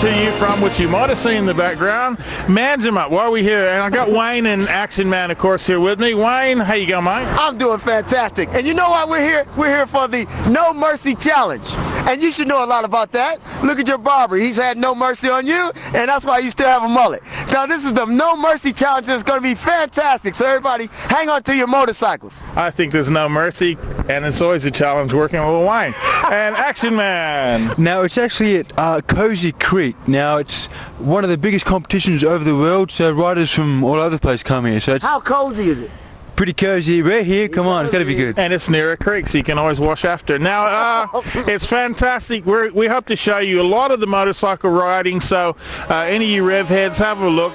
to you from, which you might have seen in the background, Manjimup. Why are we here? And I've got Wayne and Action Man, of course, here with me. Wayne, how you going, mate? I'm doing fantastic. And you know why we're here? We're here for the No Mercy Challenge. And you should know a lot about that. Look at your barber. He's had no mercy on you, and that's why you still have a mullet. Now, this is the No Mercy Challenge, and it's going to be fantastic. So everybody, hang on to your motorcycles. I think there's no mercy, and it's always a challenge working with Wayne. And Action Man. Now, it's actually at Cozy Creek. Now, it's one of the biggest competitions over the world, so riders from all over the place come here. So it's How cozy is it? pretty cozy. We're here, come on, it's got to be good. And it's near a creek, so you can always wash after. Now, it's fantastic. We hope to show you a lot of the motorcycle riding, so any of you rev heads, have a look.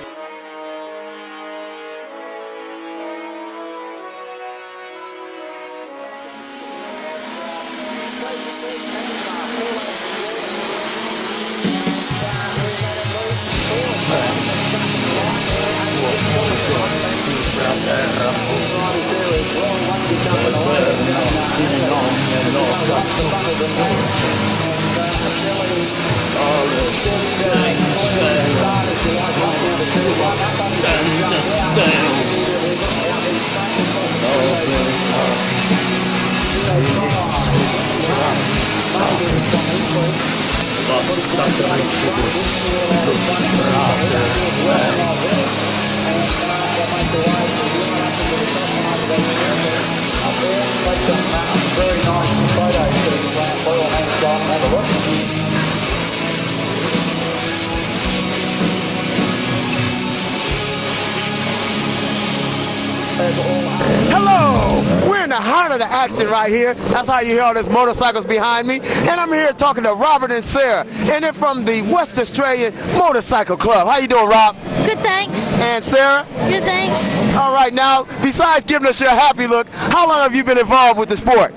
Hello! We're in the heart of the action right here. That's how you hear all these motorcycles behind me. And I'm here talking to Robert and Sarah. And they're from the West Australian Motorcycle Club. How you doing, Rob? Good, thanks. And Sarah? Good, thanks. All right, now, besides giving us your happy look, how long have you been involved with the sport?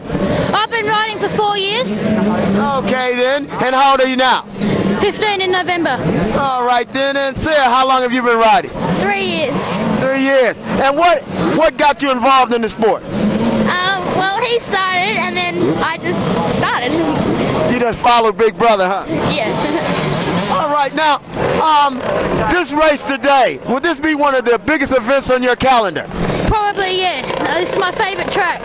I've been riding for 4 years. Okay, then. And how old are you now? 15 in November. All right, then. And Sarah, how long have you been riding? 3 years. 3 years. And what got you involved in the sport? Well, he started, and then I just started. You just followed Big Brother, huh? Yeah. All right, now, this race today, will this be one of the biggest events on your calendar? Probably, yeah. This is my favorite track.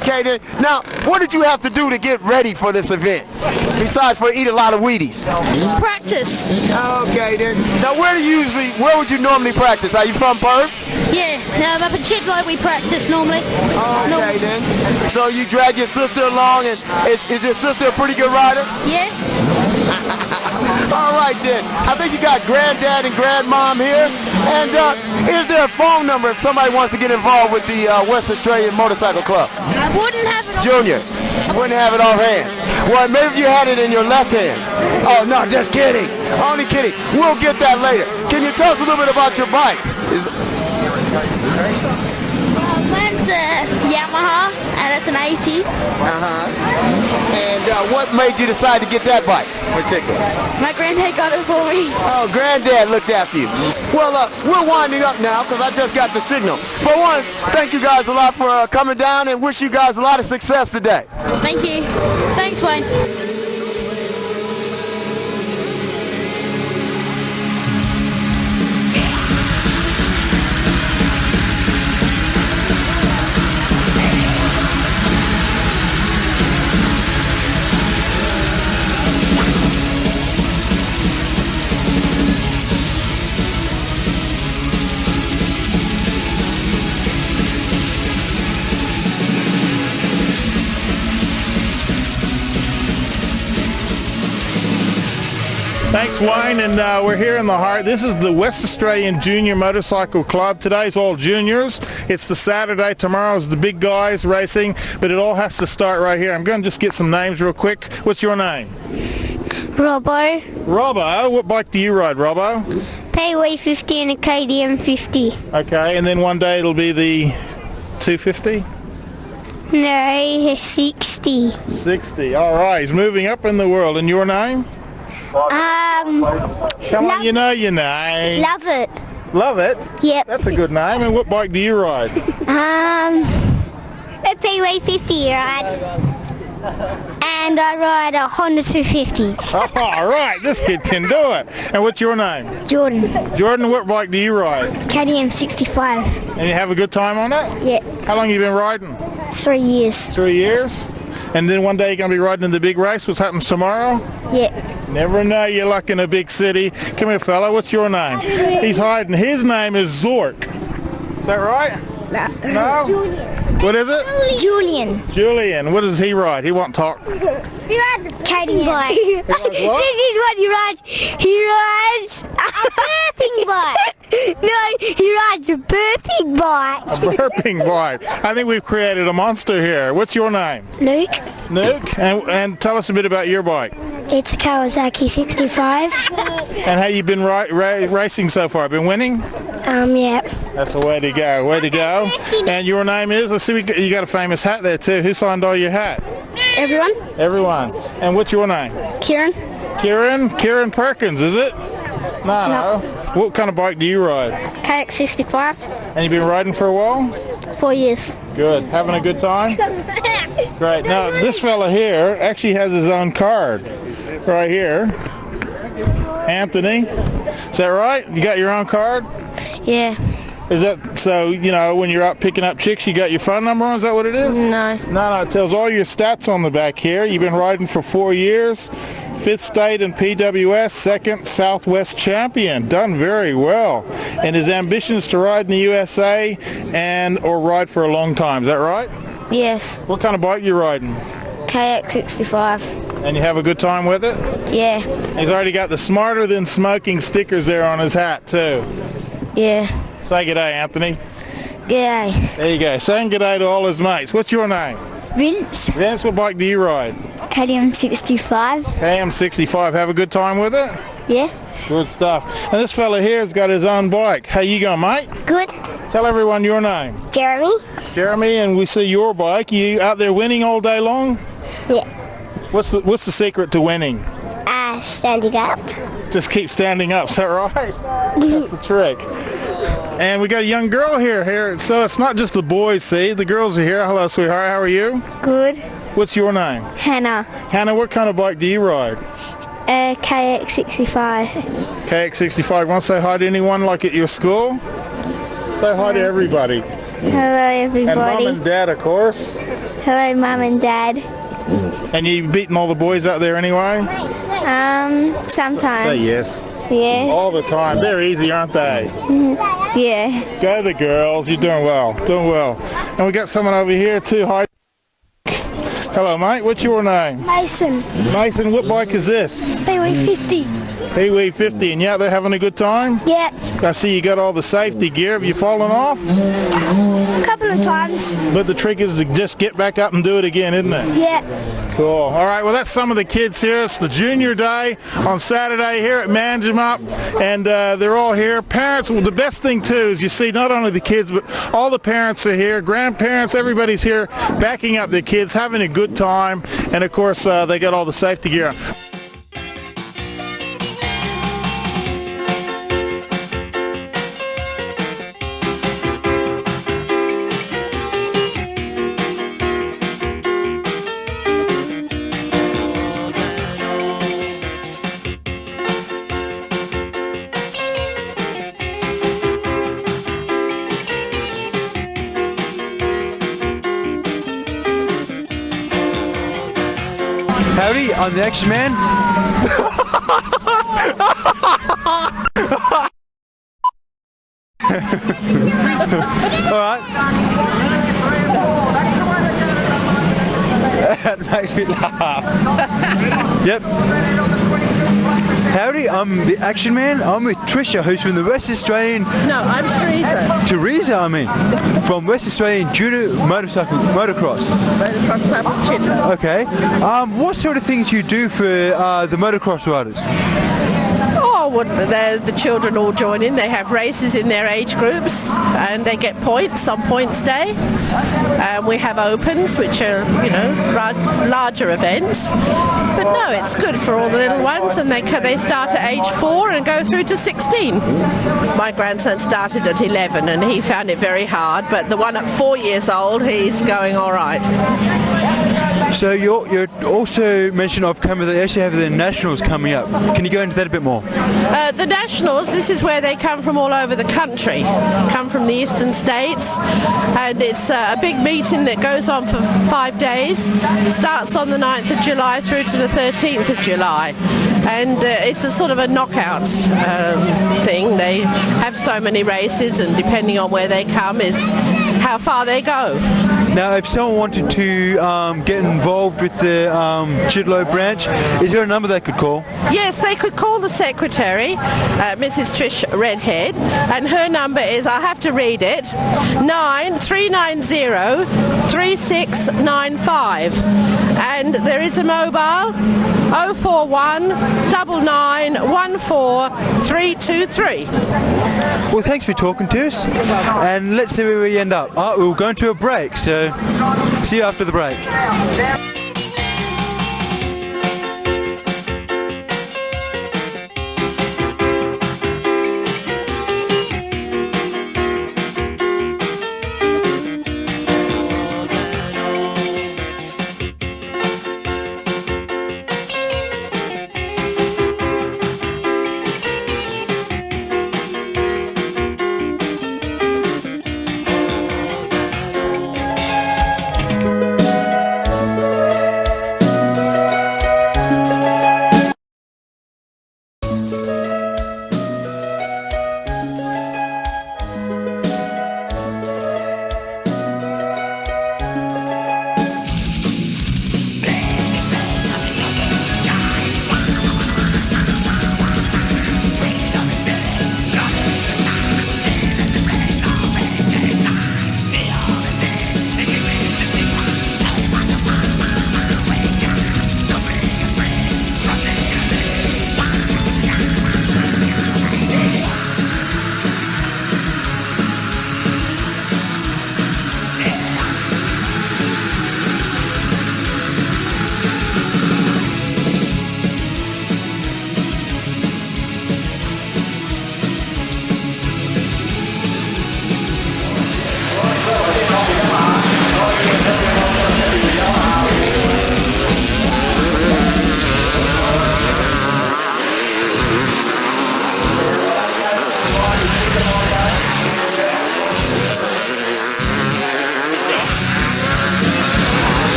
Okay, then. Now, what did you have to do to get ready for this event? Besides for eat a lot of Wheaties? Practice. Okay, then. Now, where would you normally practice? Are you from Perth? Yeah. Up in Chidlow we practice normally. Okay, then. So you drag your sister along, and is your sister a pretty good rider? Yes. All right, then. I think you got granddad and grandmom here. And is there a phone number if somebody wants to get involved with the West Australian Motorcycle Club? I wouldn't have it on. Junior, wouldn't have it offhand. Well, maybe if you had it in your left hand. Oh, no, just kidding. Only kidding. We'll get that later. Can you tell us a little bit about your bikes? Mine's a Yamaha, and that's an 80. And what made you decide to get that bike? Particular. My granddad got it for me. Oh, granddad looked after you. Well, we're winding up now because I just got the signal. But I want to thank you guys a lot for coming down and wish you guys a lot of success today. Thank you. Thanks, Wayne. Thanks, Wayne, and we're here in the heart. This is the West Australian Junior Motorcycle Club. Today's all juniors. It's the Saturday. Tomorrow's the big guys racing, but it all has to start right here. I'm going to just get some names real quick. What's your name? Robbo. Robbo. What bike do you ride, Robbo? PW 50 and a KDM 50. Okay, and then one day it'll be the 250? No, 60. 60. All right, he's moving up in the world. And your name? Come on, you know your name. Love it. Love it? Yep. That's a good name. And what bike do you ride? A PW 50 ride. And I ride a Honda 250. All right, this kid can do it. And what's your name? Jordan. Jordan, what bike do you ride? KTM 65. And you have a good time on it? Yeah, How long you been riding? 3 years. 3 years? And then one day you're going to be riding in the big race. What's happening tomorrow? Yeah. Never know your luck in a big city. Come here, fella. What's your name? He's hiding. His name is Zork. Is that right? No? Julian. What is it? Julian. Julian. What does he ride? He won't talk. He rides a KTM bike. what? This is what he rides. He rides a burping bike. No, he rides a burping bike. A burping bike. I think we've created a monster here. What's your name? Luke. Luke. And tell us a bit about your bike. It's a Kawasaki 65. And how you been racing so far? Been winning? Yeah. That's a way to go. Way to go. And your name is? Let's see. You got a famous hat there too. Who signed all your hat? Everyone? Everyone. And what's your name? Kieran? Kieran Perkins, is it? No. What kind of bike do you ride? KX 65. And you've been riding for a while? 4 years. Good. Having a good time? Great. Now, this fella here actually has his own card. Right here. Anthony. Is that right? You got your own card? Yeah. Is that so, when you're out picking up chicks, you got your phone number on? Is that what it is? No. No, it tells all your stats on the back here. You've been riding for 4 years. 5th state in PWS, 2nd Southwest champion. Done very well. And his ambition is to ride in the USA or ride for a long time. Is that right? Yes. What kind of bike you riding? KX 65. And you have a good time with it? Yeah. He's already got the smarter than smoking stickers there on his hat too. Yeah. Say g'day, Anthony. G'day. There you go. Saying g'day to all his mates. What's your name? Vince. Vince, what bike do you ride? KTM 65. KM65. Have a good time with it? Yeah. Good stuff. And this fella here has got his own bike. How you going, mate? Good. Tell everyone your name. Jeremy. Jeremy, and we see your bike. You out there winning all day long? Yeah. What's the secret to winning? Standing up. Just keep standing up. Is that right? That's the trick. And we got a young girl here. So it's not just the boys, see? The girls are here. Hello, sweetheart. How are you? Good. What's your name? Hannah. Hannah, what kind of bike do you ride? KX 65. KX65. Want to say hi to anyone like at your school? Say hi to everybody. Hello, everybody. And Mum and Dad, of course. Hello, Mum and Dad. And you beating all the boys out there anyway? Sometimes. Say yes. Yeah. All the time. They're easy, aren't they? Yeah. Go the girls. You're doing well. Doing well. And we got someone over here too. Hi. Hello, mate. What's your name? Mason. Mason, what bike is this? PW50. PW50. And you out there having a good time? Yeah. I see you got all the safety gear. Have you fallen off? A couple of times. But the trick is to just get back up and do it again, isn't it? Yeah. Cool. All right. Well, that's some of the kids here. It's the junior day on Saturday here at Manjimup, and they're all here. Parents. Well, the best thing too is you see not only the kids, but all the parents are here. Grandparents. Everybody's here, backing up their kids, having a good time, and of course they got all the safety gear on. Howdy, I'm the Action Man. Alright. That makes me laugh. Yep. Howdy, I'm the Action Man. I'm with Trisha, who's from the West Australian... No, I'm Teresa. Teresa, from West Australian Junior Motocross. Motocross Club's Chittenden. Okay. What sort of things do you do for the motocross riders? Oh, well, the children all join in. They have races in their age groups, and they get points on points day. We have opens, which are, larger events. But no, it's good for all the little ones, and they start at age 4 and go through to 16. My grandson started at 11, and he found it very hard. But the one at 4 years old, he's going all right. So you're also mentioned of they actually have the nationals coming up. Can you go into that a bit more? The nationals, this is where they come from all over the country, come from the eastern states, and it's a big meeting that goes on for 5 days. Starts on the 9th of July through to the 13th of July, and it's a sort of a knockout thing. They have so many races, and depending on where they come is how far they go. Now, if someone wanted to get involved with the Chidlow branch, is there a number they could call? Yes, they could call the secretary, Mrs. Trish Redhead, and her number is, I have to read it, 9390-3695. And there is a mobile, 041 9914 323. Well, thanks for talking to us, and let's see where we end up. We'll go into a break, so see you after the break.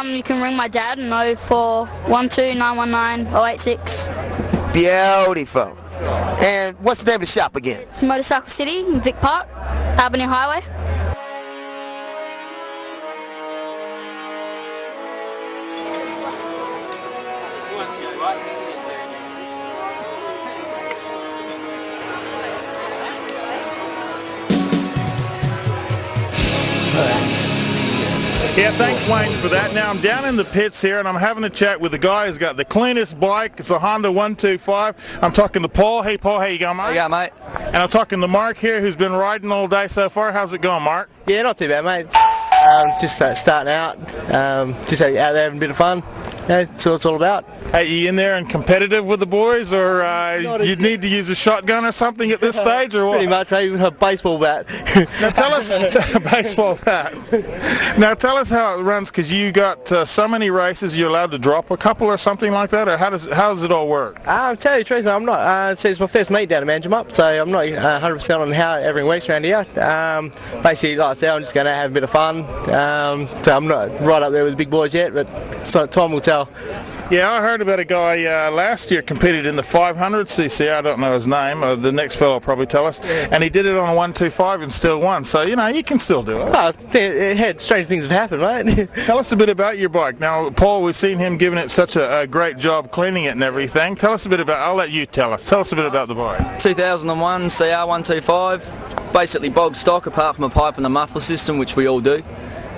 You can ring my dad on 0412 919 086. Beautiful. And what's the name of the shop again? It's Motorcycle City in Vic Park, Avenue Highway. Yeah, thanks Wayne for that. Now I'm down in the pits here and I'm having a chat with the guy who's got the cleanest bike. It's a Honda 125. I'm talking to Paul. Hey Paul, how you going, mate? Yeah, mate. And I'm talking to Mark here who's been riding all day so far. How's it going, Mark? Yeah, not too bad, mate. Just starting out, just out there having a bit of fun. Yeah, that's what it's all about. Hey, you in there and competitive with the boys, or you'd need to use a shotgun or something at this stage, or what? Pretty much, mate. A baseball bat. Now tell us, baseball bat. Now tell us how it runs, because you got so many races. You're allowed to drop a couple or something like that, or how does it all work? I'll tell you the truth, mate, I'm not. It's my first meet down at Manjimup, so I'm not 100% on how everything works around here. Basically, like I said, I'm just going to have a bit of fun. So I'm not right up there with the big boys yet, but so time will tell. Yeah, I heard about a guy last year competed in the 500cc. I don't know his name. The next fellow will probably tell us. And he did it on a 125 and still won. So, you know, you can still do it. Strange things have happened, mate. Tell us a bit about your bike. Now, Paul, we've seen him giving it such a great job cleaning it and everything. Tell us a bit about, I'll let you tell us. Tell us a bit about the bike. 2001 CR 125. Basically bog stock apart from a pipe and a muffler system, which we all do.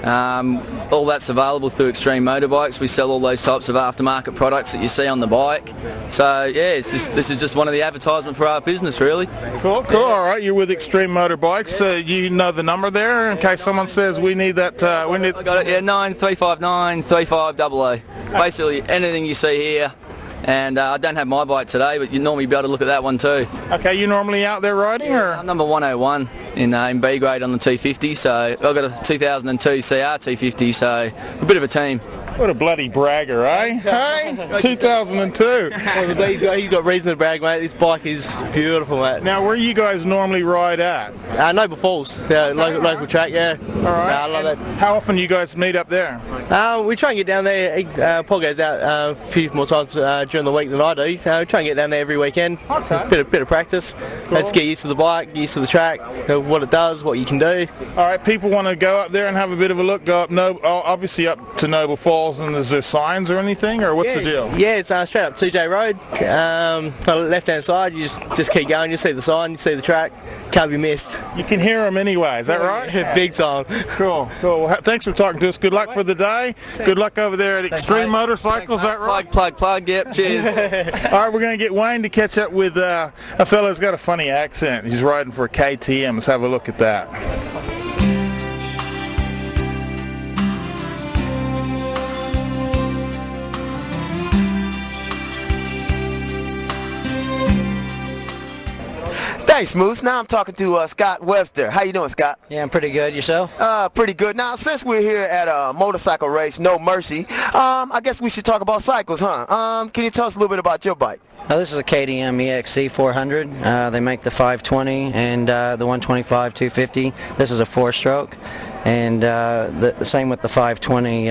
All that's available through Extreme Motorbikes. We sell all those types of aftermarket products that you see on the bike. So yeah, this is just one of the advertisements for our business, really. Cool. All right, you're with Extreme Motorbikes. You know the number there in case someone says we need that. I got it. Yeah, 9359 3500. Basically anything you see here. And I don't have my bike today, but you'd normally be able to look at that one too. Okay, you normally out there riding, or? I'm number 101 in B grade on the T50, so I've got a 2002 CR T50, so a bit of a team. What a bloody bragger, eh? Hey, 2002. He's got reason to brag, mate. This bike is beautiful, mate. Now, where you guys normally ride at? Noble Falls, local track, yeah. All right. I love that. How often you guys meet up there? We try and get down there. Paul goes out a few more times during the week than I do. We try and get down there every weekend. Okay. Bit of practice. Cool. Let's get used to the bike, used to the track, what it does, what you can do. All right, people want to go up there and have a bit of a look. Go up, obviously up to Noble Falls, and is there signs or anything, or what's the deal? Yeah, it's straight up 2J Road. Left hand side, you just keep going. You see the sign, you see the track. Can't be missed. You can hear them anyway. Is that right? Yeah, big time. Cool. Well, thanks for talking to us. Good luck for the day. Good luck over there at Extreme Motorcycles. Is that right? Plug. Yep. Cheers. All right, we're going to get Wayne to catch up with a fellow who's got a funny accent. He's riding for a KTM. Let's have a look at that. Thanks, Moose. Now I'm talking to Scott Webster. How you doing, Scott? Yeah, I'm pretty good. Yourself? Pretty good. Now, since we're here at a motorcycle race, No Mercy, I guess we should talk about cycles, huh? Can you tell us a little bit about your bike? Now, this is a KTM EXC 400. They make the 520 and the 125 250. This is a 4-stroke. And the same with the 520.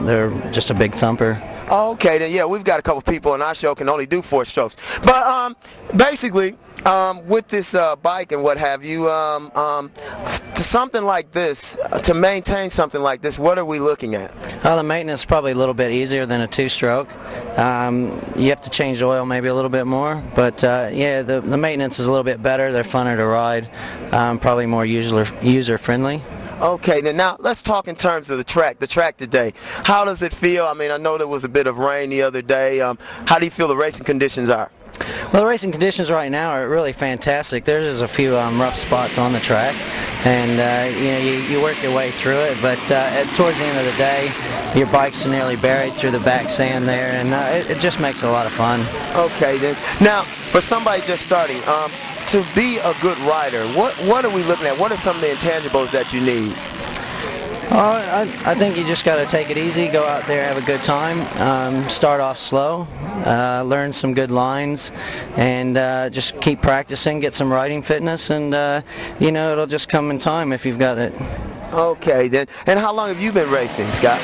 They're just a big thumper. Okay, then, yeah, we've got a couple people on our show can only do 4 strokes. But basically, with this bike and what have you, something like this, to maintain something like this, what are we looking at? Well, the maintenance is probably a little bit easier than a 2-stroke. You have to change the oil maybe a little bit more, but yeah, the maintenance is a little bit better. They're funner to ride, probably more user-friendly. Okay, then now let's talk in terms of the track today. How does it feel? I mean, I know there was a bit of rain the other day. How do you feel the racing conditions are? Well, the racing conditions right now are really fantastic. There's just a few rough spots on the track, and you work your way through it, but towards the end of the day, your bike's nearly buried through the back sand there, and it just makes it a lot of fun. Okay, then. Now, for somebody just starting, to be a good rider, what are we looking at? What are some of the intangibles that you need? I think you just got to take it easy, go out there, have a good time, start off slow, learn some good lines, and just keep practicing, get some riding fitness, and it'll just come in time if you've got it. Okay, then. And how long have you been racing, Scott?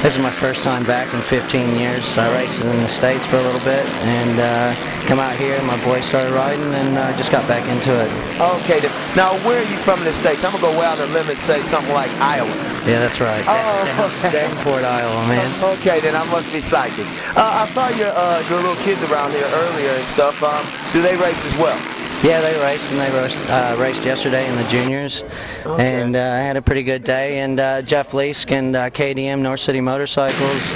This is my first time back in 15 years. I raced in the States for a little bit and come out here. My boy started riding and I just got back into it. Okay, then. Now where are you from in the States? I'm going to go out on the limb and say something like Iowa. Yeah, that's right. Davenport, Iowa, man. Okay, then I must be psychic. I saw your little kids around here earlier and stuff. Do they race as well? Yeah, they raced, and they raced yesterday in the juniors, and I had a pretty good day. And Jeff Leask and KTM, North City Motorcycles,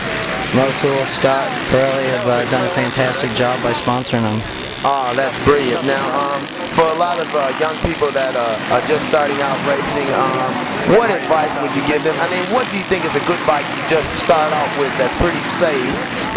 Motul, Scott, Pirelli have done a fantastic job by sponsoring them. Oh, that's brilliant. Now, for a lot of young people that are just starting out racing, what advice would you give them? I mean, what do you think is a good bike to just start off with that's pretty safe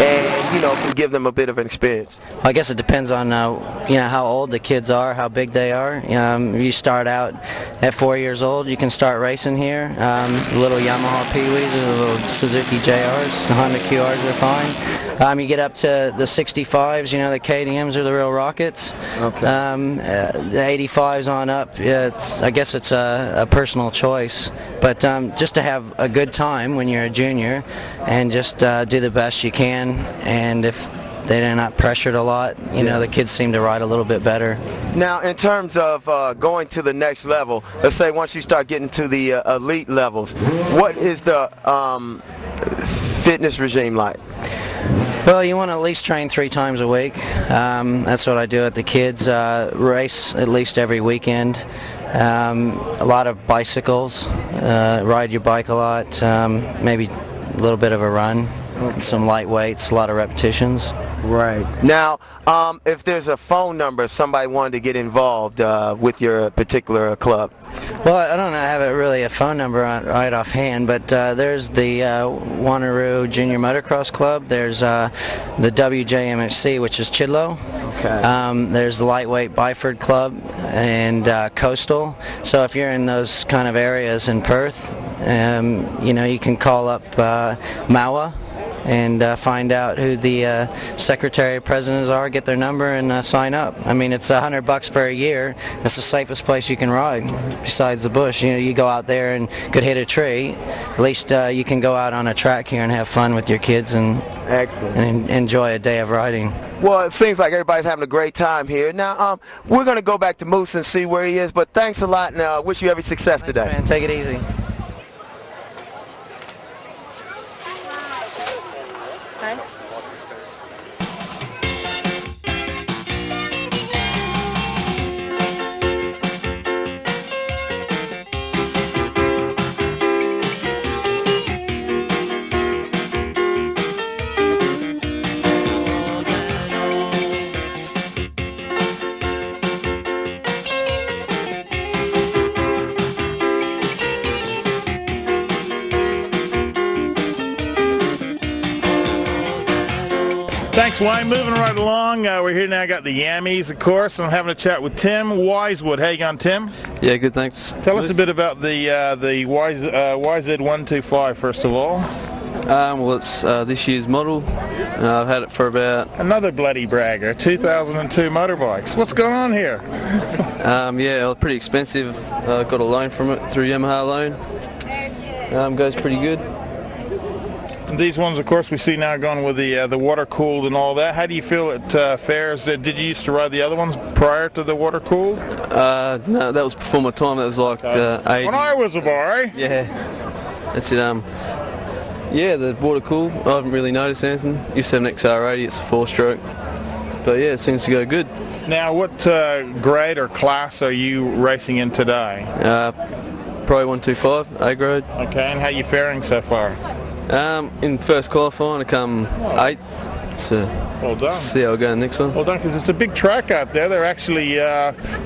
and, can give them a bit of an experience? I guess it depends on, how old the kids are, how big they are. You start out at 4 years old, you can start racing here. The little Yamaha Pee-wees or the little Suzuki JRs, the Honda QRs are fine. You get up to the 65s, the KTMs are the real rockets. Okay. The 85s on up, I guess it's a personal choice. But just to have a good time when you're a junior and just do the best you can. And if they're not pressured a lot, the kids seem to ride a little bit better. Now, in terms of going to the next level, let's say once you start getting to the elite levels, what is the fitness regime like? Well, you want to at least train 3 times a week. That's what I do at the kids. Race at least every weekend. A lot of bicycles, ride your bike a lot, maybe a little bit of a run, some light weights, a lot of repetitions. Right. Now, if there's a phone number, if somebody wanted to get involved with your particular club. Well, I don't have really a phone number right offhand, but there's the Wanneroo Junior Motocross Club. There's the WJMHC, which is Chidlow. Okay. There's the Lightweight Byford Club and Coastal. So if you're in those kind of areas in Perth, you can call up MAWA and find out who the secretary presidents are, get their number, and sign up. I mean, it's $100 for a year. It's the safest place you can ride besides the bush. You go out there and could hit a tree. At least you can go out on a track here and have fun with your kids and enjoy a day of riding. Well, it seems like everybody's having a great time here. Now, we're going to go back to Moose and see where he is, but thanks a lot, and wish you every success today. Man, take it easy. Thanks, Wayne. Moving right along, we're here now. Got the Yammies, of course. I'm having a chat with Tim Wisewood. How you going, Tim? Yeah, good, thanks. Tell us a bit about the YZ125, first of all. Well, it's this year's model. I've had it for about... Another bloody bragger, 2002 motorbikes. What's going on here? Yeah, pretty expensive. Got a loan from it through Yamaha loan. Goes pretty good. And these ones, of course, we see now going with the water-cooled and all that. How do you feel it fares? Did you used to ride the other ones prior to the water-cooled? No, that was before my time. That was like 80. When I was a boy. Yeah, that's it. Yeah, the water-cooled, I haven't really noticed anything. Used to have an XR80, it's a 4-stroke. But yeah, it seems to go good. Now, what grade or class are you racing in today? Pro 125, A grade. Okay, and how are you faring so far? In first qualifying, I come 8th. So well done. See how I go in the next one. Well done, because it's a big track out there. They're actually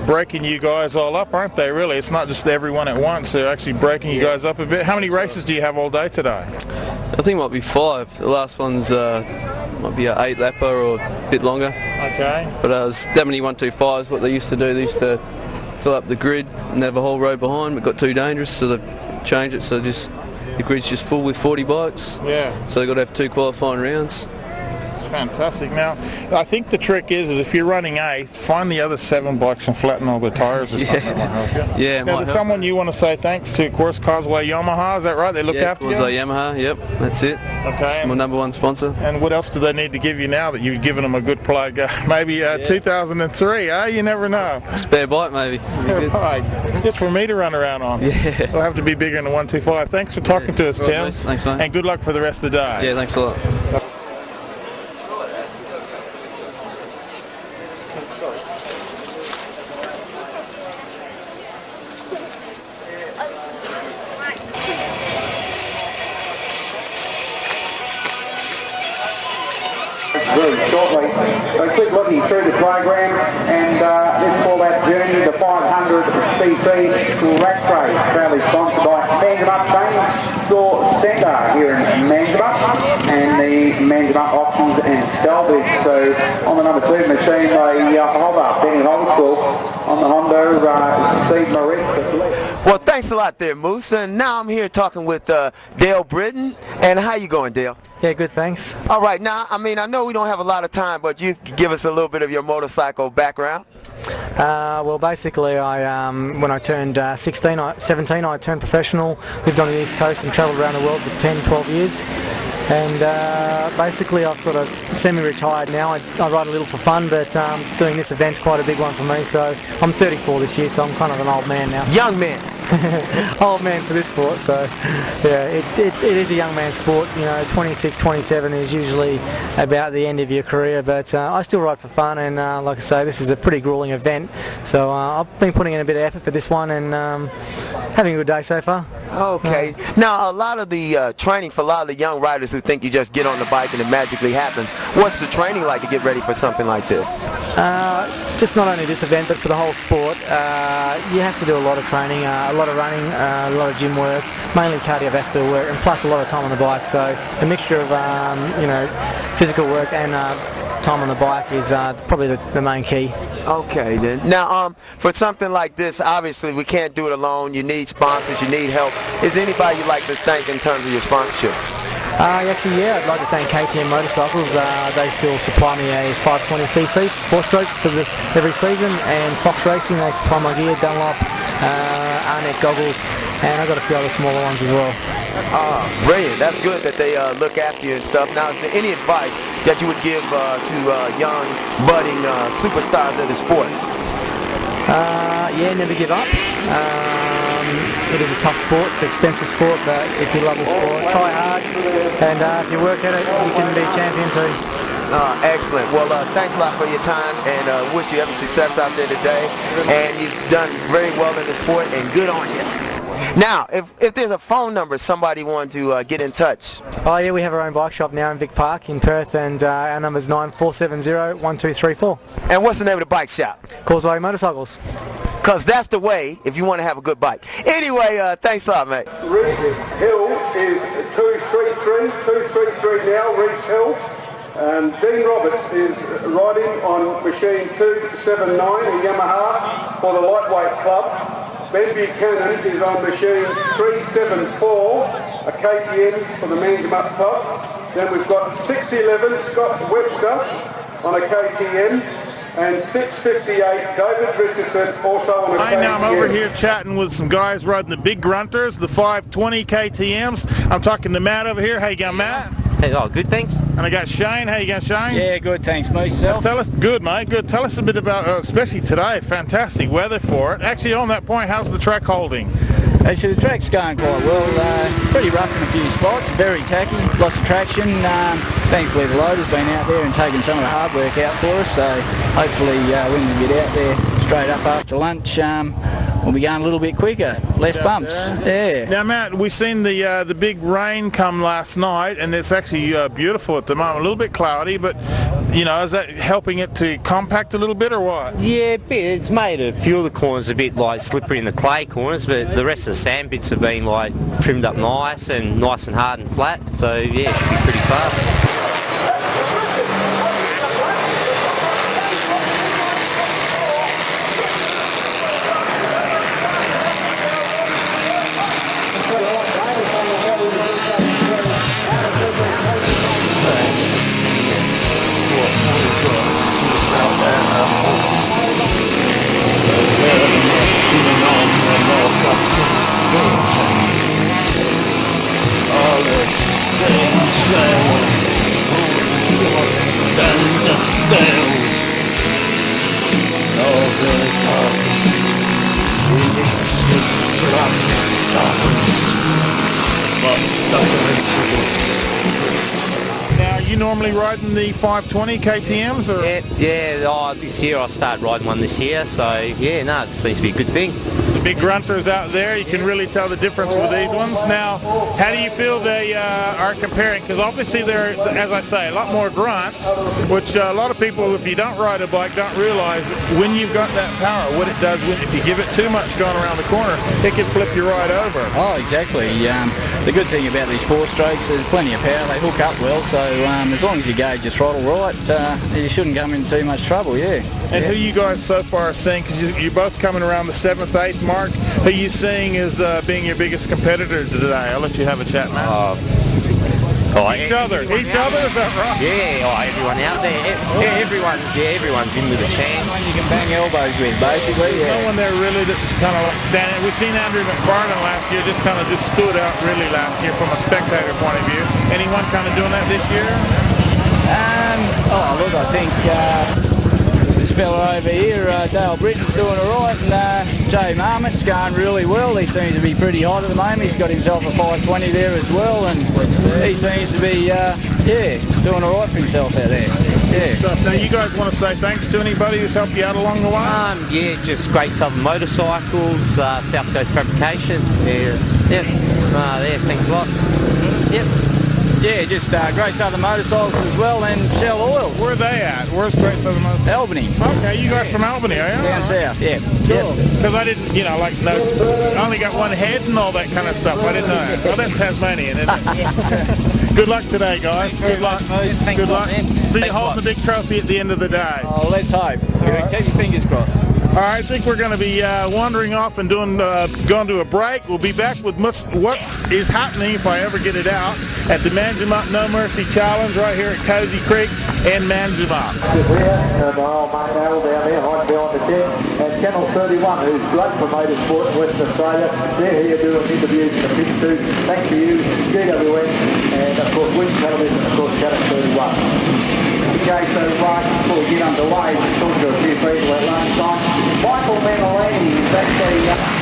breaking you guys all up, aren't they, really? It's not just everyone at once. They're actually breaking you guys up a bit. How many races do you have all day today? I think it might be 5. The last one's might be an 8-lapper or a bit longer. Okay. But it was definitely 125s, what they used to do. They used to fill up the grid and have a whole road behind. It got too dangerous, so they changed it. So the grid's just full with 40 bikes. Yeah. So they've got to have 2 qualifying rounds. Fantastic. Now, I think the trick is if you're running 8th, find the other 7 bikes and flatten all the tyres or something. That might help you. Yeah, now, there's someone you want to say thanks to, of course, Causeway Yamaha, is that right? They look after you? Causeway Yamaha, yep, that's it. Okay. It's my number 1 sponsor. And what else do they need to give you now that you've given them a good plug? Maybe 2003, eh? You never know. Spare bike, maybe. Right. Just for me to run around on. Yeah. It'll have to be bigger than the 125. Thanks for talking to us, Tim. Nice. Thanks, mate. And good luck for the rest of the day. Yeah, thanks a lot. Very shortly. So keep looking through the program, and let's call that journey the 500cc rack race, proudly sponsored by Manjimup Training Store Centre here in Manjimup and the Manjimup Options and Salvage. So on the number 2 machine, the Hover, Benny Holdschool, on the Hondo, Steve Maurice. Well, thanks a lot there, Moose. And now I'm here talking with Dale Britton. And how you going, Dale? Yeah, good, thanks. All right, now, I know we don't have a lot of time, but you give us a little bit of your motorcycle background. Well, basically, when I turned 17, I turned professional, lived on the East Coast and travelled around the world for 10, 12 years. And basically, I've sort of semi-retired now. I ride a little for fun, but doing this event's quite a big one for me. So I'm 34 this year, so I'm kind of an old man now. Young man. old man for this sport, so yeah, it is a young man's sport. You know, 26, 27 is usually about the end of your career, but I still ride for fun, and like I say, this is a pretty grueling event, so I've been putting in a bit of effort for this one, and having a good day so far. Okay. Now, a lot of the training for a lot of the young riders who think you just get on the bike and it magically happens, what's the training like to get ready for something like this? Just not only this event, but for the whole sport, you have to do a lot of training, a lot of running, a lot of gym work, mainly cardiovascular work, and plus a lot of time on the bike. So a mixture of physical work and time on the bike is probably the main key. Okay then. Now, for something like this, obviously we can't do it alone. You need sponsors, you need help. Is there anybody you'd like to thank in terms of your sponsorship? Actually, yeah, I'd like to thank KTM Motorcycles. They still supply me a 520cc 4-stroke for this every season, and Fox Racing, they supply my gear, Dunlop, Arnett goggles, and I've got a few other smaller ones as well. Brilliant. That's good that they look after you and stuff. Now, is there any advice that you would give to young, budding superstars of the sport? Yeah, never give up. It is a tough sport, it's an expensive sport, but if you love the sport, try hard, and if you work at it, you can be a champion too. Excellent. Well, thanks a lot for your time, and wish you every success out there today. And you've done very well in the sport, and good on you. Now, if there's a phone number somebody wanted to get in touch. Oh yeah, we have our own bike shop now in Vic Park in Perth, and our number's 9470-1234. And what's the name of the bike shop? Causeway Motorcycles. Because that's the way if you want to have a good bike. Anyway, thanks a lot, mate. Reese Hill is 233 now, Reese Hill. Dean Roberts is riding on machine 279, a Yamaha, for the Lightweight Club. Ben Buchanan is on machine 374, a KTM for the Manjimup Club. Then we've got 611, Scott Webster on a KTM. And 658, David Richardson, also on a KTM. Now I'm over here chatting with some guys riding the big grunters, the 520 KTMs. I'm talking to Matt over here. How you going, Matt? Hey, oh, good, thanks. And I got Shane. How you going, Shane? Yeah, good, thanks, mate. Yourself? Tell us, good, mate, good. Tell us a bit about, especially today, fantastic weather for it. Actually, on that point, how's the track holding? Actually, the track's going quite well. Pretty rough in a few spots, very tacky, lots of traction. Thankfully, the loader's been out there and taken some of the hard work out for us, so hopefully when we get out there straight up after lunch, we'll be going a little bit quicker, less bumps. Yeah. Now, Matt, we've seen the big rain come last night, and it's actually beautiful at the moment. A little bit cloudy, but you know, is that helping it to compact a little bit, or what? Yeah, a bit. It's made a few of the corners a bit like slippery in the clay corners, but the rest of the sand bits have been like trimmed up nice and hard and flat. So yeah, it should be pretty fast. Now, you normally riding the 520 KTMs, or? Yeah. This year I started riding one this year, so yeah, no, it seems to be a good thing. Big grunters out there, you can really tell the difference with these ones. Now, how do you feel they are comparing? Because obviously they're, as I say, a lot more grunt, which a lot of people, if you don't ride a bike, don't realize when you've got that power, what it does if you give it too much going around the corner, it can flip you right over. Oh, exactly. The good thing about these 4-strokes, there's plenty of power, they hook up well, so as long as you gauge your throttle right, you shouldn't come in too much trouble, yeah. And who you guys so far are seeing, because you're both coming around the 7th, 8th mark, who are you seeing as being your biggest competitor today? I'll let you have a chat, man. Each other, is that right? Yeah, everyone out there, everyone's in with a chance. You can bang elbows with, basically. Yeah. No one there really that's kind of like standing. We've seen Andrew McFarlane last year, just stood out really last year from a spectator point of view. Anyone kind of doing that this year? Look, I think the this fella over here, Dale Britton's doing alright, and Jay Marmot's going really well. He seems to be pretty hot at the moment. He's got himself a 520 there as well, and he seems to be, doing alright for himself out there. Yeah. Now, you guys want to say thanks to anybody who's helped you out along the way? Yeah, just Great Southern Motorcycles, South Coast Fabrication. Thanks a lot. Yep. Yeah, just Great Southern Motorcycles as well, and Shell Oils. Where are they at? Where's Great Southern Motorcycles? Albany. Okay, you guys from Albany, are you? Down south, yeah. Cool. Because I didn't, I only got one head and all that kind of stuff. I didn't know. Oh, that's Tasmanian, isn't it? Good luck today, guys. Good luck. Good luck. See you holding the big trophy at the end of the day. Oh, let's hope. Keep your fingers crossed. All right, I think we're going to be wandering off and going to a break. We'll be back with what is happening, if I ever get it out, at the Manjimup No Mercy Challenge right here at Cozy Creek and Manjimup. The old mate Al down there, hiding behind the tent, and Channel 31, who's great for motorsport in Western Australia. They're here doing interviews in the pit too. Thanks to you, GWN, and of course Wind Television, and of course Channel 31. Okay, so right before we get underway, we're talking to a few people at lunchtime. Michael Manolini is actually...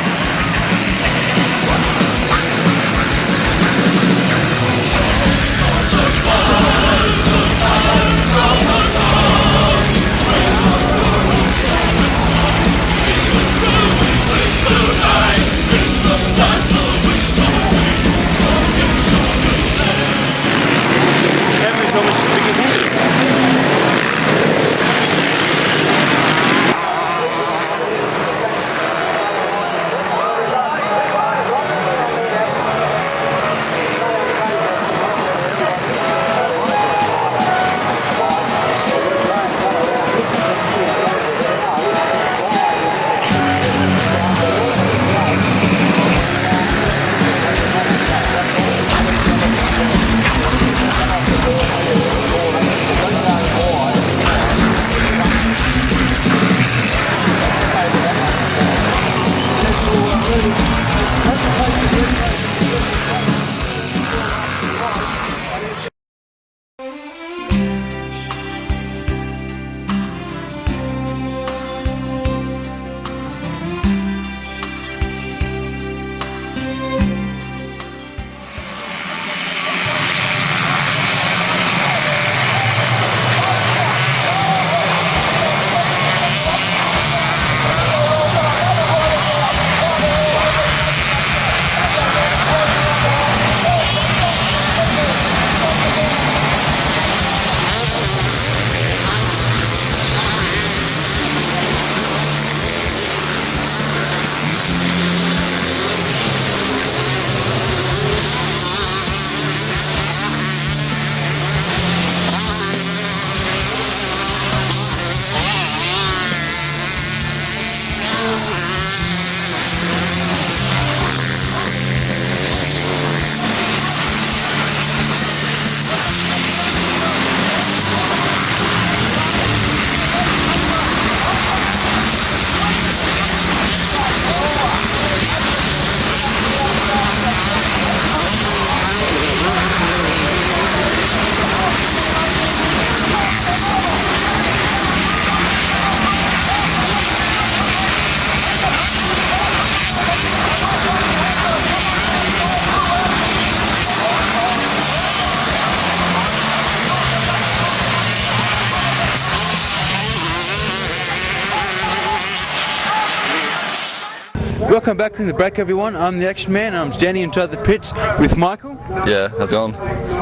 Welcome back from the break, everyone. I'm the Action Man. I'm standing inside the pits with Michael. Yeah, how's it going?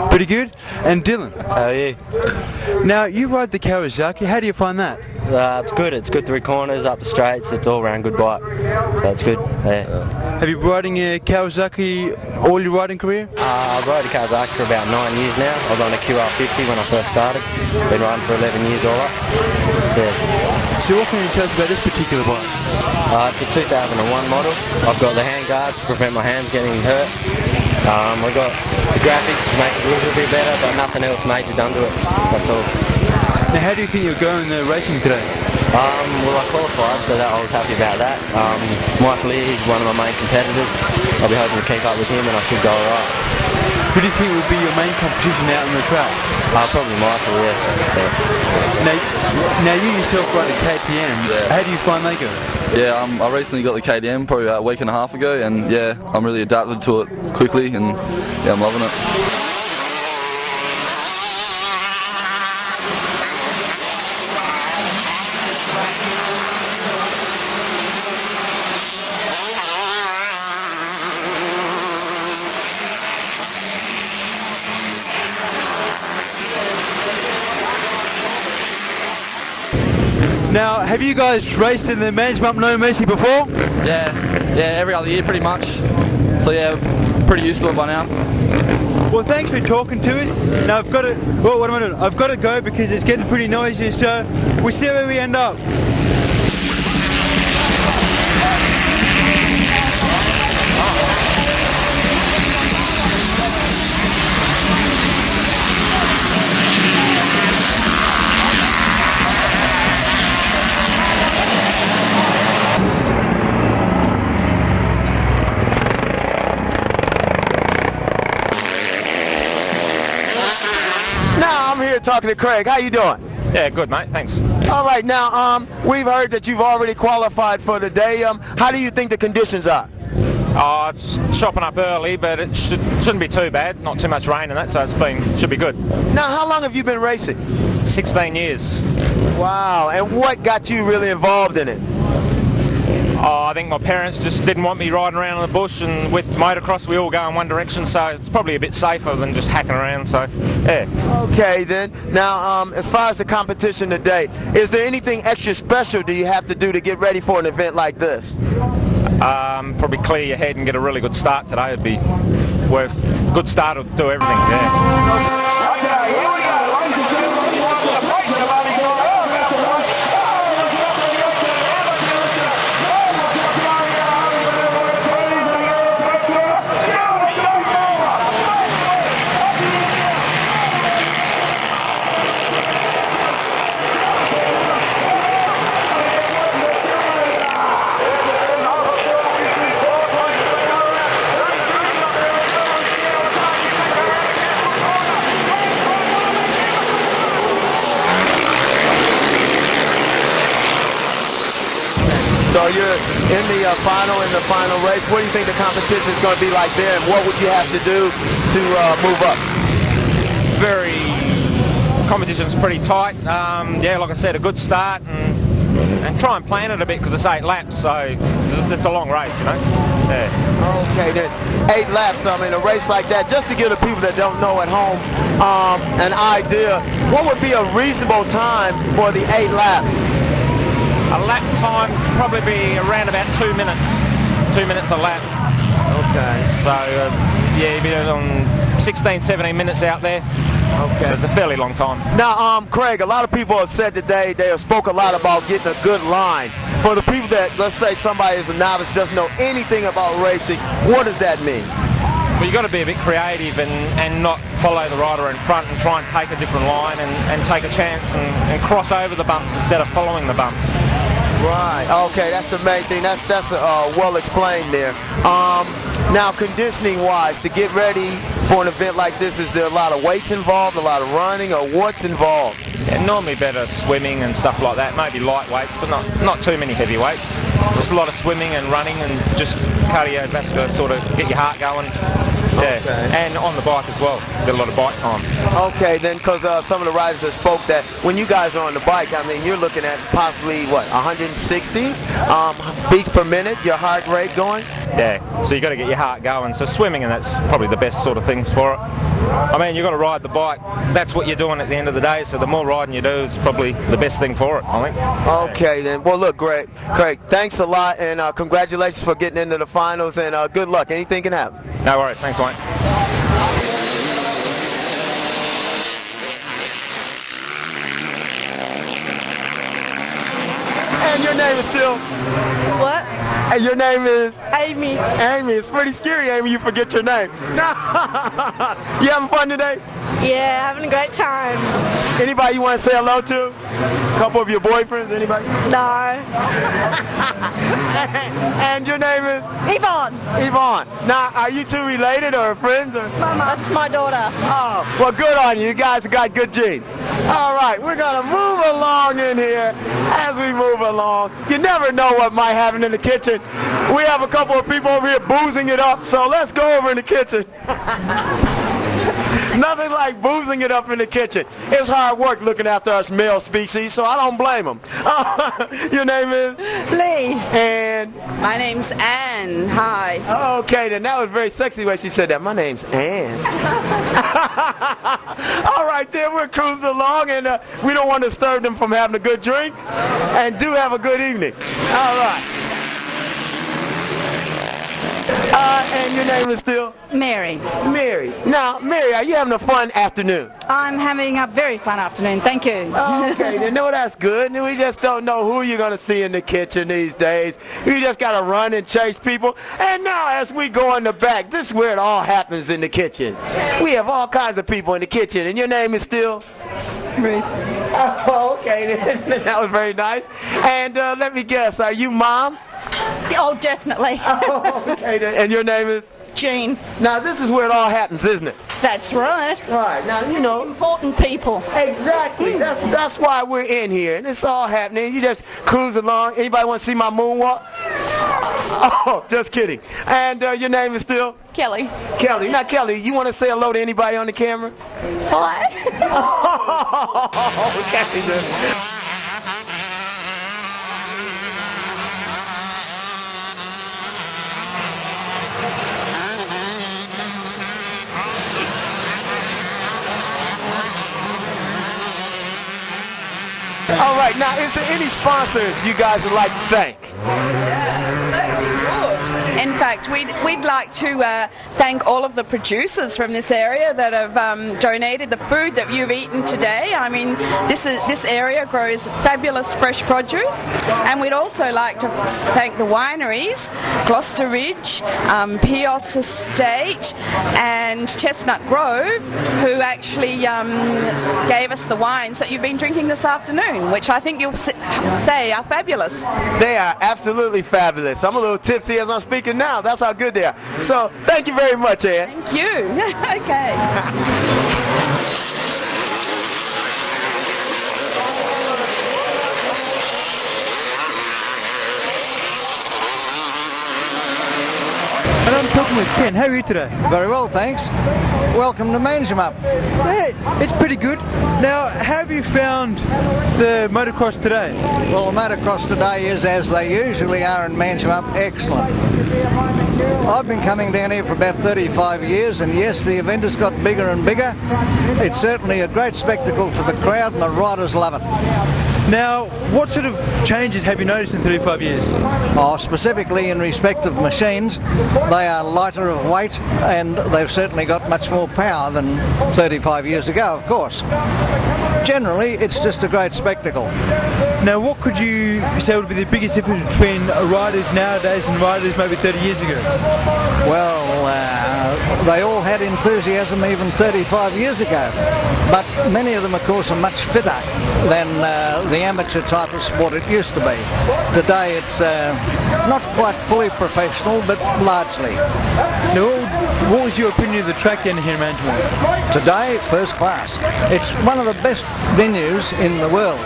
Pretty good. And Dylan. How are you? Now, you ride the Kawasaki. How do you find that? It's good. It's good through corners, up the straights. It's all round good bike. So it's good. Yeah. Have you been riding a Kawasaki all your riding career? I rode a Kawasaki for about 9 years now. I was on a QR50 when I first started. Been riding for 11 years all up. Yeah. So what can you tell us about this particular bike? It's a 2001 model. I've got the hand guards to prevent my hands getting hurt. I've got the graphics to make it a little bit better, but nothing else major done to it. That's all. Now, how do you think you're going the racing today? Well, I qualified, so I was happy about that. Michael here, he's one of my main competitors. I'll be hoping to keep up with him, and I should go alright. Who do you think would be your main competition out on the track? Probably Michael, yeah. Now you yourself ride a KTM. Yeah. How do you find they go? Yeah, I recently got the KTM probably about a week and a half ago, and yeah, I'm really adapted to it quickly, and yeah, I'm loving it. Now, have you guys raced in the Manjimup No Mercy before? Yeah, every other year pretty much. So yeah, pretty used to it by now. Well, thanks for talking to us. Now I've got to. Well, what am I doing? I've got to go because it's getting pretty noisy. So we'll see where we end up. Now I'm here talking to Craig. How you doing? Yeah, good, mate. Thanks. All right. Now, we've heard that you've already qualified for the day. How do you think the conditions are? Oh, it's chopping up early, but it shouldn't be too bad. Not too much rain and that, so should be good. Now, how long have you been racing? 16 years. Wow. And what got you really involved in it? Oh, I think my parents just didn't want me riding around in the bush, and with motocross we all go in one direction, so it's probably a bit safer than just hacking around, so yeah. Okay then. Now, as far as the competition today, is there anything extra special do you have to do to get ready for an event like this? Probably clear your head and get a really good start today. It'd be worth good start to do everything, yeah. So you're in the final race. What do you think the competition is going to be like there, and what would you have to do to move up? Competition's pretty tight. Yeah, like I said, a good start, and try and plan it a bit because it's 8 laps, so it's a long race, you know. Yeah. Okay, then 8 laps. I mean, a race like that, just to give the people that don't know at home an idea, what would be a reasonable time for the 8 laps? A lap time probably be around about 2 minutes. 2 minutes a lap. Okay. So yeah, you'd be on 16, 17 minutes out there. Okay. So it's a fairly long time. Now, Craig, a lot of people have said today, they have spoke a lot about getting a good line. For the people that, let's say somebody is a novice, doesn't know anything about racing, what does that mean? Well, you've got to be a bit creative and not follow the rider in front and try and take a different line and take a chance and cross over the bumps instead of following the bumps. Right. Okay, that's the main thing. That's well explained there. Now, conditioning-wise, to get ready for an event like this, is there a lot of weights involved, a lot of running, or what's involved? Yeah, normally better swimming and stuff like that. Maybe light weights, but not too many heavy weights. Just a lot of swimming and running and just cardiovascular, sort of get your heart going. Yeah, okay. And on the bike as well. Get a lot of bike time. Okay, then, because some of the riders have spoke that when you guys are on the bike, I mean, you're looking at possibly, what, 160 beats per minute, your heart rate going? Yeah, so you got to get your heart going. So swimming, and that's probably the best sort of things for it. I mean, you've got to ride the bike. That's what you're doing at the end of the day, so the more riding you do, it's probably the best thing for it, I think. Okay, then. Well, look, Craig, thanks a lot, and congratulations for getting into the finals, and good luck. Anything can happen. No worries. Thanks, Wayne. And your name is still? What? And your name is? Amy. Amy. It's pretty scary, Amy, you forget your name. You having fun today? Yeah, having a great time. Anybody you want to say hello to? A couple of your boyfriends? Anybody? No. And your name is? Yvonne. Yvonne. Now, are you two related or friends? Or? That's my daughter. Oh, well, good on you. You guys have got good genes. All right, we're going to move along in here. As we move along, you never know what might happen in the kitchen. We have a couple of people over here boozing it up, so let's go over in the kitchen. Nothing like boozing it up in the kitchen. It's hard work looking after us male species, so I don't blame them. Your name is? Lee. And? My name's Anne. Hi. Okay, then that was very sexy when she said that. My name's Anne. All right, then we're cruising along, and we don't want to disturb them from having a good drink. And do have a good evening. All right. And your name is still? Mary. Mary. Now, Mary, are you having a fun afternoon? I'm having a very fun afternoon. Thank you. Okay, then no, that's good. We just don't know who you're going to see in the kitchen these days. You just got to run and chase people. And now as we go in the back, this is where it all happens in the kitchen. We have all kinds of people in the kitchen. And your name is still? Ruth. Oh, okay, then. That was very nice. And let me guess, are you Mom? Oh, definitely. Oh, okay, then. And your name is? Jean. Now, this is where it all happens, isn't it? That's right. Right. Now, you know. Important people. Exactly. That's why we're in here. And it's all happening. You just cruise along. Anybody want to see my moonwalk? Oh, just kidding. And your name is still? Kelly. Kelly. Now, Kelly, you want to say hello to anybody on the camera? Hi. Oh, Kelly. All right, now, is there any sponsors you guys would like to thank? In fact, we'd like to thank all of the producers from this area that have donated the food that you've eaten today. I mean, this area grows fabulous fresh produce, and we'd also like to thank the wineries, Gloucester Ridge, Pios Estate, and Chestnut Grove, who actually gave us the wines that you've been drinking this afternoon, which I think you'll say are fabulous. They are absolutely fabulous. I'm a little tipsy as I'm speaking now. That's how good they are. So thank you very much, Ann. Thank you. Okay. And I'm talking with Ken. How are you today? Very well, thanks. Welcome to Manjimup. Hey, it's pretty good. Now, how have you found the motocross today? Well, the motocross today is, as they usually are in Manjimup, excellent. I've been coming down here for about 35 years, and yes, the event has got bigger and bigger. It's certainly a great spectacle for the crowd, and the riders love it. Now, what sort of changes have you noticed in 35 years? Oh, specifically in respect of machines, they are lighter of weight, and they've certainly got much more power than 35 years ago, of course. Generally, it's just a great spectacle. Now, what could you say would be the biggest difference between riders nowadays and riders maybe 30 years ago? Well, they all had enthusiasm even 35 years ago, but many of them, of course, are much fitter than the amateur type of sport it used to be. Today it's not quite fully professional, but largely. Now, what was your opinion of the track down here in Manjimup? Today, first class. It's one of the best venues in the world.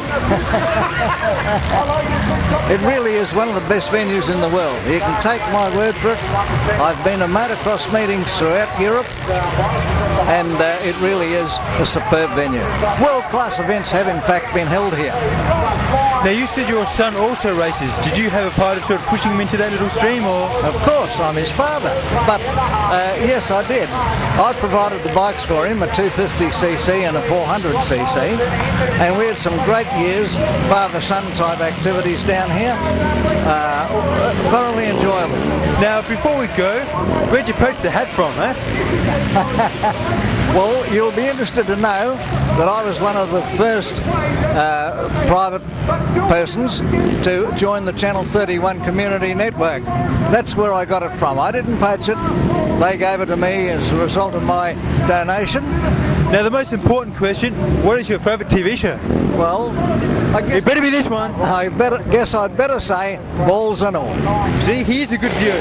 It really is one of the best venues in the world. You can take my word for it. I've been to motocross meetings throughout Europe, and it really is a superb venue. World-class events have in fact been held here. Now, you said your son also races. Did you have a part of sort of pushing him into that little stream, or? Of course, I'm his father. But yes, I did. I provided the bikes for him, a 250cc and a 400cc, and we had some great years, father-son type activities down here. Thoroughly enjoyable. Now, before we go, where'd you poach the hat from, eh? Well, you'll be interested to know that I was one of the first private persons to join the Channel 31 Community Network. That's where I got it from. I didn't poach it. They gave it to me as a result of my donation, Now the most important question, what is your favourite TV show? Well, it better be this one. I guess I'd better say balls and all. See, here's a good view.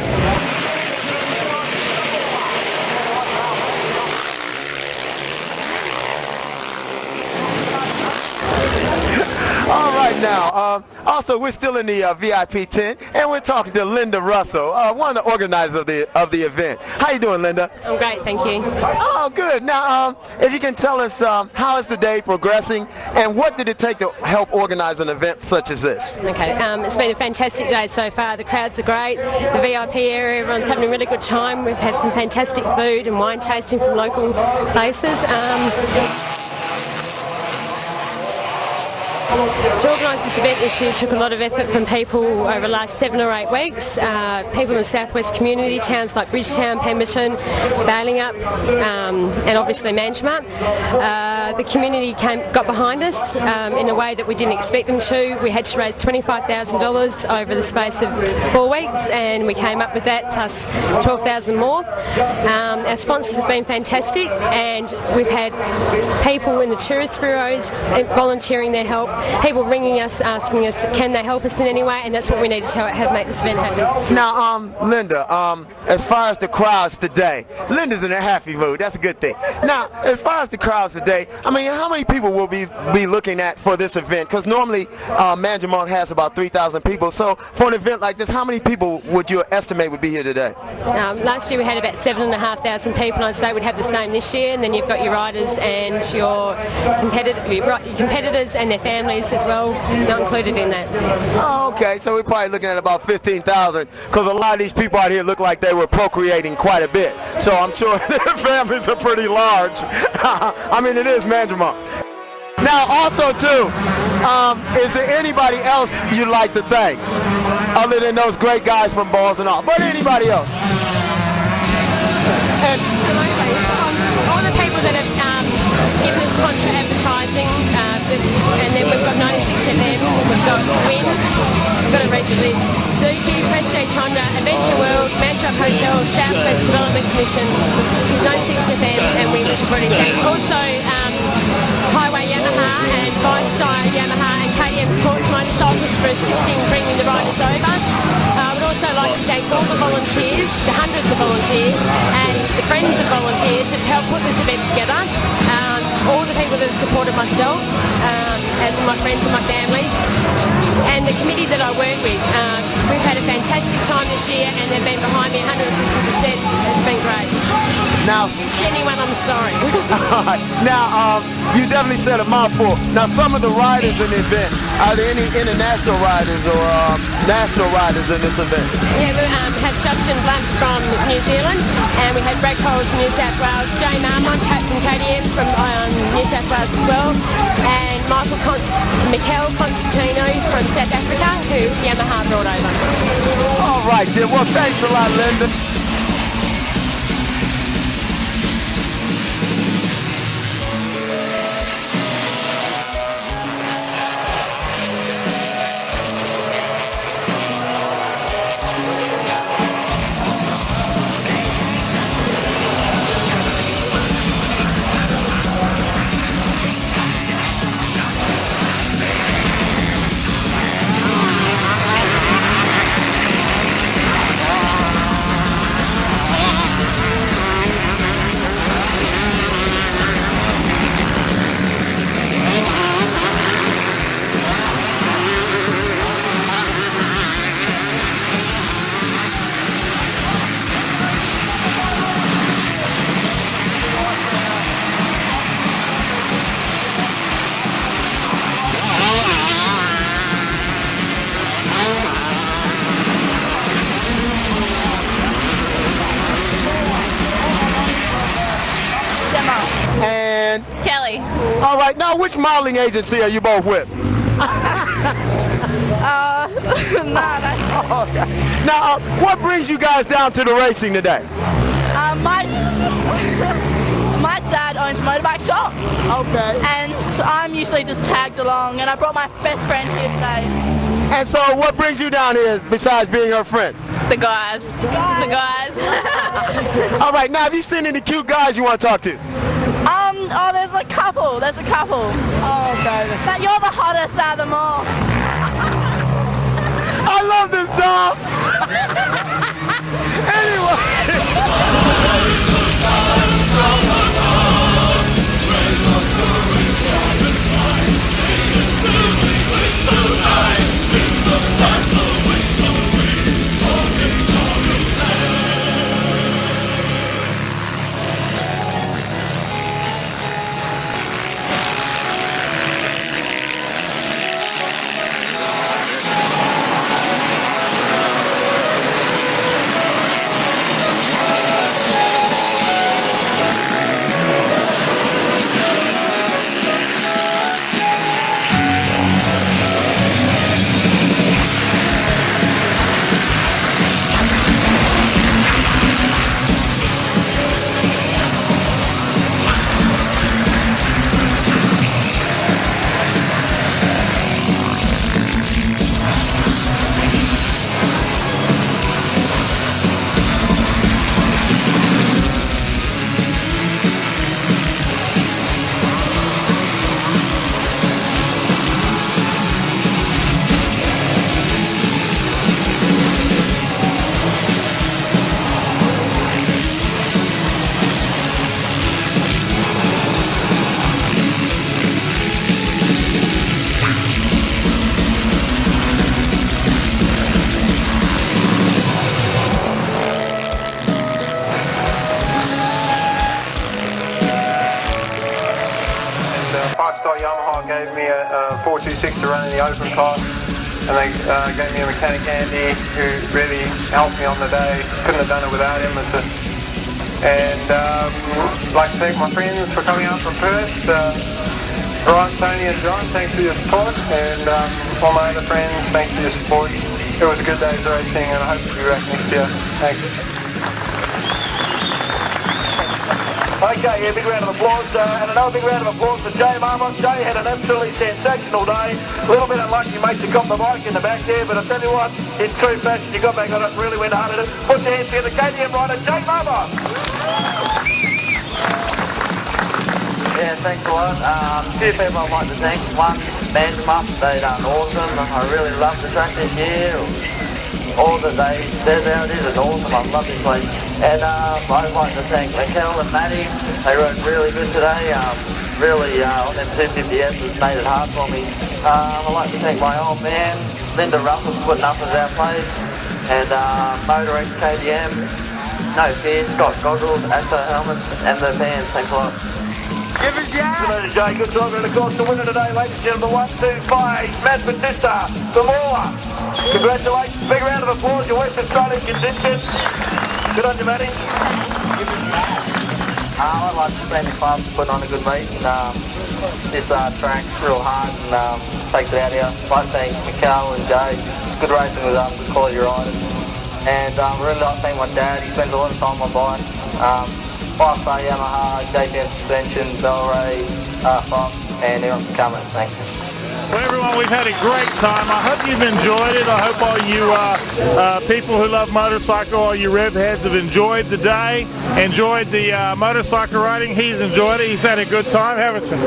All right now, also we're still in the VIP tent, and we're talking to Linda Russell, one of the organizers of the event. How you doing, Linda? I'm great, thank you. Oh, good. Now, if you can tell us how is the day progressing, and what did it take to help organize an event such as this? Okay, it's been a fantastic day so far. The crowds are great. The VIP area, everyone's having a really good time. We've had some fantastic food and wine tasting from local places. To organise this event this year took a lot of effort from people over the last 7 or 8 weeks. People in the southwest community, towns like Bridgetown, Pemberton, Balingup, and obviously Manjimup. The community got behind us in a way that we didn't expect them to. We had to raise $25,000 over the space of 4 weeks, and we came up with that plus 12,000 more. Our sponsors have been fantastic, and we've had people in the tourist bureaus volunteering their help. People ringing us, asking us, can they help us in any way, and that's what we need to make this event happen. Now, Linda, as far as the crowds today, Linda's in a happy mood. That's a good thing. Now, as far as the crowds today, I mean, how many people will be looking at for this event? Because normally Manjimup has about 3,000 people. So for an event like this, how many people would you estimate would be here today? Last year we had about 7,500 people. I'd say we'd have the same this year, and then you've got your riders and your competitors and their families as well, not included in that. Oh, okay, so we're probably looking at about 15,000, because a lot of these people out here look like they were procreating quite a bit. So I'm sure their families are pretty large. I mean, it is Manjimup. Now, also too, is there anybody else you'd like to thank, other than those great guys from Balls and All, but anybody else? And all the people that have given us contra advertising, and then we've got 96 FM, we've got Wind, we've got a reach list, Suzuki, Prestige Honda, Adventure World, Manjimup Hotel, Southwest Development Commission, 96 FM, and we wish everybody thanks. Also, Highway Yamaha and Five Star Yamaha and KTM Sports Motorcycles for assisting bringing the riders over. I would also like to thank all the volunteers, the hundreds of volunteers, and the friends of volunteers that helped put this event together. All the people that have supported myself, as my friends and my family, and the committee that I work with. We've had a fantastic time this year, and they've been behind me 150%. It's been great. Now, anyone, I'm sorry. Now, you definitely said a mouthful. Now, some of the riders in the event, are there any international riders or national riders in this event? Yeah, we had Justin Blunt from New Zealand, and we had Brad Coles from New South Wales, Jay Marmont from KTM from New South Wales as well, and Mikel Constantino from South Africa, who Yamaha brought over. All right, then. Well, thanks a lot, Linda. And Kelly. All right, now which modeling agency are you both with? Okay. Now, what brings you guys down to the racing today? My dad owns a motorbike shop. Okay. And I'm usually just tagged along, and I brought my best friend here today. And so what brings you down here besides being her friend? The guys. The guys. All right, now have you seen any cute guys you want to talk to? Oh, there's a couple. There's a couple. Oh, okay. But you're the hottest out of them all. I love this job. Yamaha gave me a 426 to run in the open class, and they gave me a mechanic Andy who really helped me on the day. Couldn't have done it without him. And I'd like to thank my friends for coming out from Perth. Brian, Tony and John, thanks for your support, and all my other friends, thanks for your support. It was a good day's racing, and I hope to be back next year. Thanks. Okay, yeah, big round of applause, and another big round of applause for Jay Marmot. Jay had an absolutely sensational day. A little bit unlucky, mate, to cop the bike in the back there, but I tell you what, in true fashion, you got back on it, really went hard at it. Put your hands together, KTM rider, Jay Marmot. Yeah, thanks a lot. A few people I'd like to thank. One, Manjimup, they done awesome. I really love the track this year. All that they said out is awesome. I love this place. And I'd like to thank Mikel and Matty. They rode really good today. Really on them 250Ss made it hard for me. I'd like to thank my old man, Linda Russell, for putting up as our place. And Motor X KTM, No Fear, Scott Goggles, Astro Helmets, and the fans. Thanks a lot. Give us your hand. Jay, good job, and of course the winner today, ladies and gentlemen, 125, Matt Batista, from Orla. Congratulations, big round of applause, your West Australian contingent. Good on you, Matty. I'd like to thank the club for putting on a good meet. This track's real hard and takes it out here. I'd like to thank Mikel and Jay. Good racing with them, good quality riders. And really like to thank my dad. He spends a lot of time on my bike. 5-star Yamaha, JPM suspension, Bellray, Fox, and everyone's coming. Thanks. Well, everyone, we've had a great time. I hope you've enjoyed it. I hope all you people who love motorcycle, all you rev heads have enjoyed the day, enjoyed the motorcycle riding. He's enjoyed it. He's had a good time, haven't you?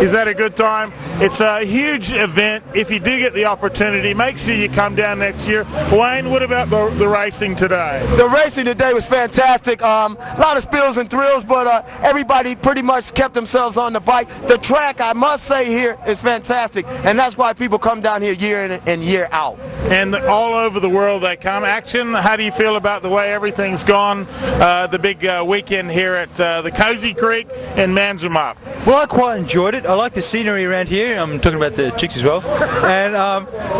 He's had a good time. It's a huge event. If you do get the opportunity, make sure you come down next year. Wayne, what about the racing today? The racing today was fantastic. A lot of spills and thrills, but everybody pretty much kept themselves on the bike. The track, I must say here, is fantastic. And that's why people come down here year in and year out. And all over the world they come. Action, how do you feel about the way everything's gone, the big weekend here at the Cozy Creek in Manjimup? Well, I quite enjoyed it. I like the scenery around here. I'm talking about the chicks as well. And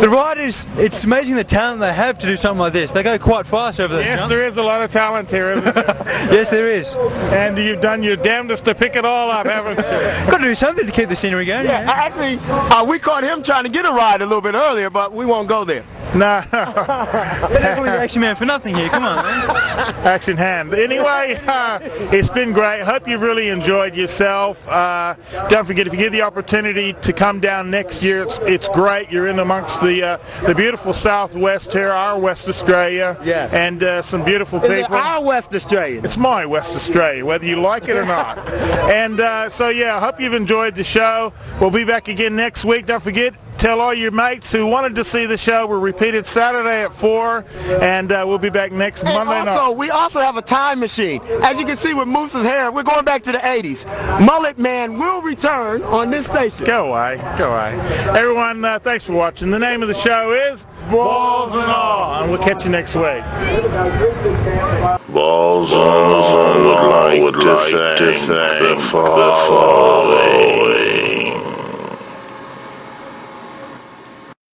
the riders, it's amazing the talent they have to do something like this. They go quite fast over there. Yes, there is a lot of talent here, isn't there? Yes, there is. And you've done your damnedest to pick it all up, haven't you? Got to do something to keep the scenery going. Yeah, actually, we caught him trying to get a ride a little bit earlier, but we won't go there. No. Action man for nothing here. Come on, man. Action hand. Anyway, it's been great. Hope you've really enjoyed yourself. Don't forget, if you get the opportunity to come down next year, it's great. You're in amongst the beautiful Southwest here, our West Australia, and some beautiful people. Is it our West Australia? It's my West Australia, whether you like it or not. And so yeah, I hope you've enjoyed the show. We'll be back again next week. Don't forget, tell all your mates who wanted to see the show. We're repeated Saturday at 4, and we'll be back next Monday night. We also have a time machine. As you can see with Moose's hair, we're going back to the 80s. Mullet Man will return on this station. Go away. Go away. Everyone, thanks for watching. The name of the show is Balls and All, and we'll catch you next week. Balls and All would like to thank the following.